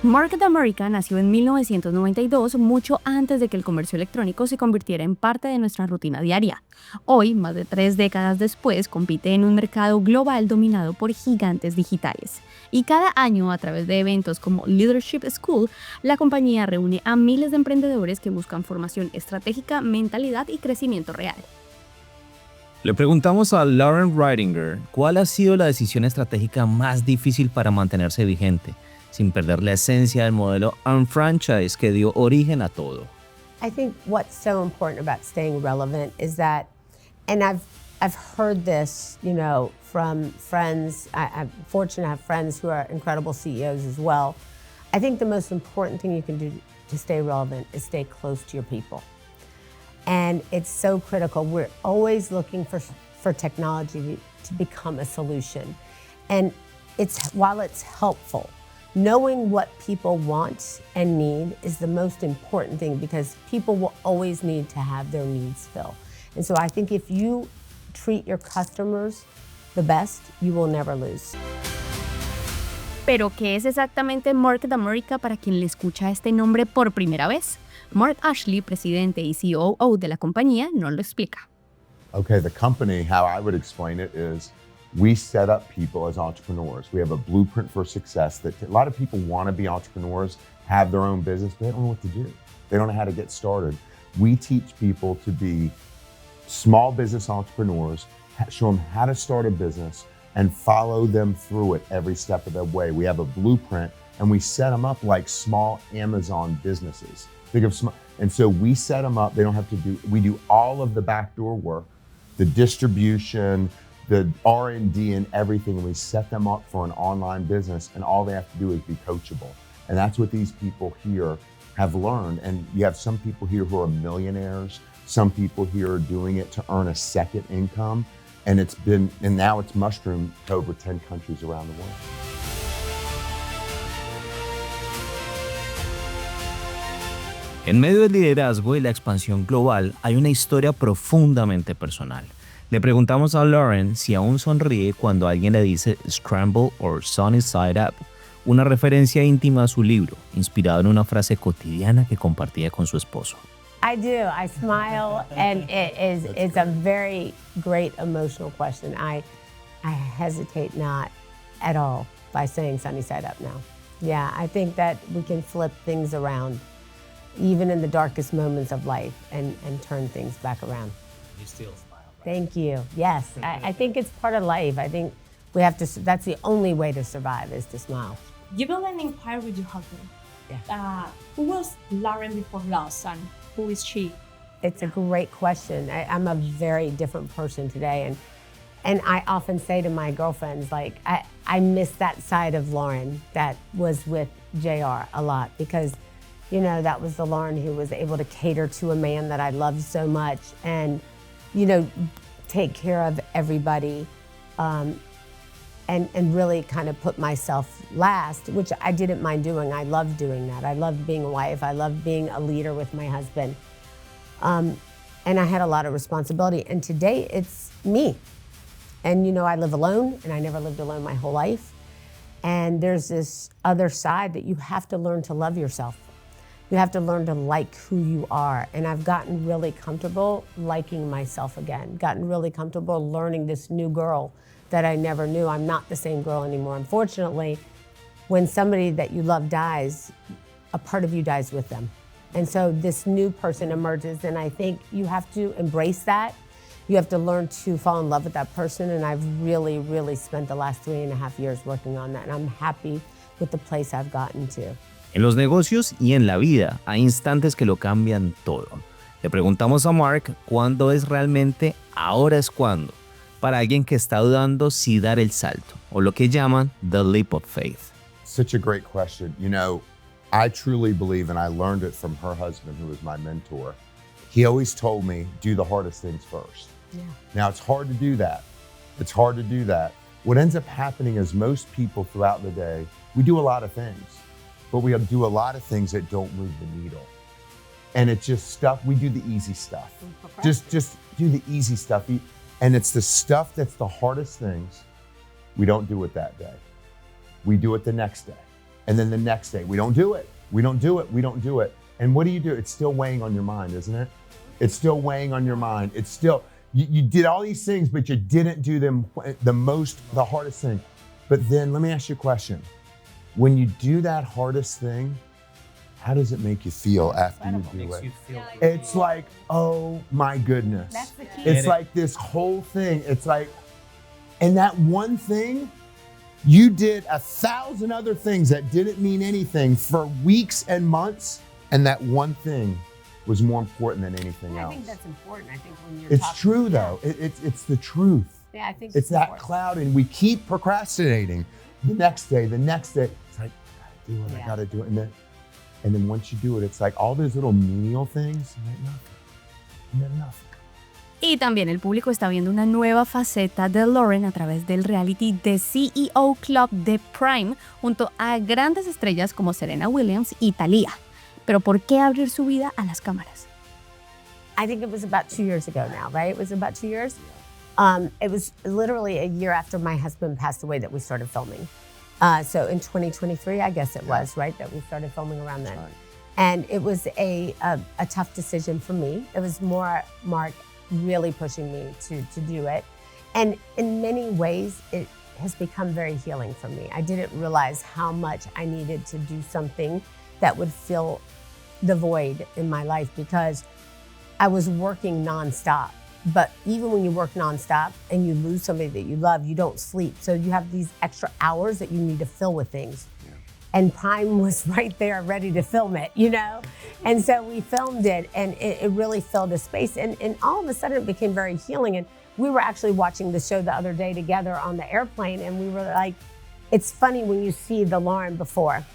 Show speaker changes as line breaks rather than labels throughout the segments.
Marc nació en 1992, mucho antes de que el comercio electrónico se convirtiera en parte de nuestra rutina diaria. Hoy, más de 3 décadas después, compite en un mercado global dominado por gigantes digitales. Y cada año, a través de eventos como Leadership School, la compañía reúne a miles de emprendedores que buscan formación estratégica, mentalidad y crecimiento real.
Le preguntamos a Loren cuál ha sido la decisión estratégica más difícil para mantenerse vigente, sin perder la esencia del modelo unfranchise que dio origen a todo.
I think what's so important about staying relevant is that, and I've heard this, from friends. I'm fortunate to have friends who are incredible CEOs as well. I think the most important thing you can do to stay relevant is stay close to your people. And it's so critical. We're always looking for technology to become a solution. And while it's helpful, knowing what people want and need is the most important thing, because people will always need to have their needs filled. And so I think if you treat your customers the best, you will never lose.
¿Pero qué es exactamente Marc para quien le escucha este nombre por primera vez? Marc Ashley, presidente y COO de la compañía, nos lo explica.
Okay, the company, how I would explain it is, we set up people as entrepreneurs. We have a blueprint for success that a lot of people want to be entrepreneurs, have their own business, but they don't know what to do. They don't know how to get started. We teach people to be small business entrepreneurs, show them how to start a business, and follow them through it every step of the way. We have a blueprint, and we set them up like small Amazon businesses. And so we set them up. They don't have to we do all of the backdoor work, the distribution, the R&D and everything, and we set them up for an online business, and all they have to do is be coachable. And that's what these people here have learned. And you have some people here who are millionaires, some people here are doing it to earn a second income, and now it's mushroomed to over 10 countries around the world.
En medio del liderazgo y la expansión global hay una historia profundamente personal. Le preguntamos a Loren si aún sonríe cuando alguien le dice Scramble or Sunny Side Up, una referencia íntima a su libro, inspirado en una frase cotidiana que compartía con su esposo.
I do. I smile, and it's a very great emotional question. I hesitate not at all by saying sunny side up now. Yeah, I think that we can flip things around, even in the darkest moments of life, and turn things back around.
You still smile.
Thank you. Yes, I think it's part of life. I think we have to. That's the only way to survive, is to smile.
You built an empire with your husband.
Yeah.
Who was Loren before loss, and who is she?
It's a great question. I'm a very different person today, and I often say to my girlfriends, like, I miss that side of Loren that was with JR a lot, because, that was the Loren who was able to cater to a man that I loved so much, and take care of everybody, and really kind of put myself last, which I didn't mind doing. I loved doing that. I loved being a wife. I loved being a leader with my husband. And I had a lot of responsibility. And today it's me. And I live alone, and I never lived alone my whole life. And there's this other side that you have to learn to love yourself. You have to learn to like who you are. And I've gotten really comfortable liking myself again, gotten really comfortable learning this new girl that I never knew. I'm not the same girl anymore. Unfortunately, when somebody that you love dies, a part of you dies with them. And so this new person emerges, and I think you have to embrace that. You have to learn to fall in love with that person, and I've really, really spent the last 3.5 years working on that, and I'm happy with the place I've gotten to.
En los negocios y en la vida hay instantes que lo cambian todo. Le preguntamos a Marc cuándo es realmente ahora es cuando, para alguien que está dudando si dar el salto, o lo que llaman the leap of faith.
Such a great question. I truly believe, and I learned it from her husband, who was my mentor. He always told me, do the hardest things first.
Yeah.
Now, it's hard to do that. It's hard to do that. What ends up happening is most people throughout the day, we do a lot of things, but we do a lot of things that don't move the needle. And it's just stuff, we do the easy stuff. Just do the easy stuff. And it's the stuff that's the hardest things, we don't do it that day. We do it the next day. And then the next day, we don't do it. We don't do it. We don't do it. And what do? It's still weighing on your mind, isn't it? It's still weighing on your mind. It's still, you did all these things, but you didn't do them the hardest thing. But then let me ask you a question. When you do that hardest thing, how does it make you feel after you do it? It's like, oh my goodness.
That's the key.
It's like this whole thing. It's like, and that one thing, you did 1,000 other things that didn't mean anything for weeks and months, and that one thing was more important than anything else.
I think that's important. I think when you're
It's true though. It's the truth.
Yeah, I think
It's that
important.
cloud, and we keep procrastinating. The next day. It's like, I gotta do it. And then once you do it, it's like all those little menial things, they're nothing.
Y también el público está viendo una nueva faceta de Loren a través del reality The CEO Club de Prime, junto a grandes estrellas como Serena Williams y Thalía. Pero ¿por qué abrir su vida a las cámaras?
I think it was about 2 years ago now, right? It was about 2 years. It was literally a year after my husband passed away that we started filming. So in 2023, I guess it was, right, that we started filming around then.
Right.
And it was a tough decision for me. It was more Marc really pushing me to do it. And in many ways, it has become very healing for me. I didn't realize how much I needed to do something that would fill the void in my life, because I was working nonstop. But even when you work nonstop and you lose somebody that you love, you don't sleep. So you have these extra hours that you need to fill with things. Yeah. And Prime was right there ready to film it, you know? And so we filmed it, and it really filled a space. And all of a sudden it became very healing. And we were actually watching the show the other day together on the airplane, and we were like, it's funny when you see the Loren before,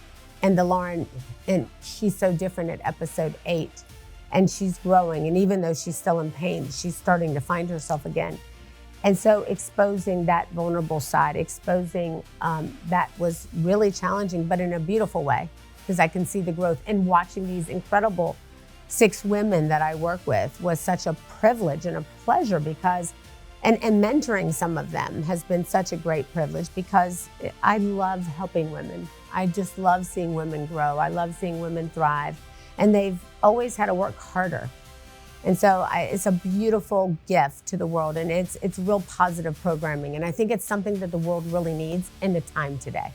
and the Loren, and she's so different at episode 8. And she's growing, and even though she's still in pain, she's starting to find herself again. And so exposing that vulnerable side, exposing that was really challenging, but in a beautiful way, because I can see the growth. And watching these incredible 6 women that I work with was such a privilege and a pleasure, because, and mentoring some of them has been such a great privilege, because I love helping women. I just love seeing women grow. I love seeing women thrive. And they've always had to work harder. And so it's a beautiful gift to the world, and it's real positive programming. And I think it's something that the world really needs in the time today.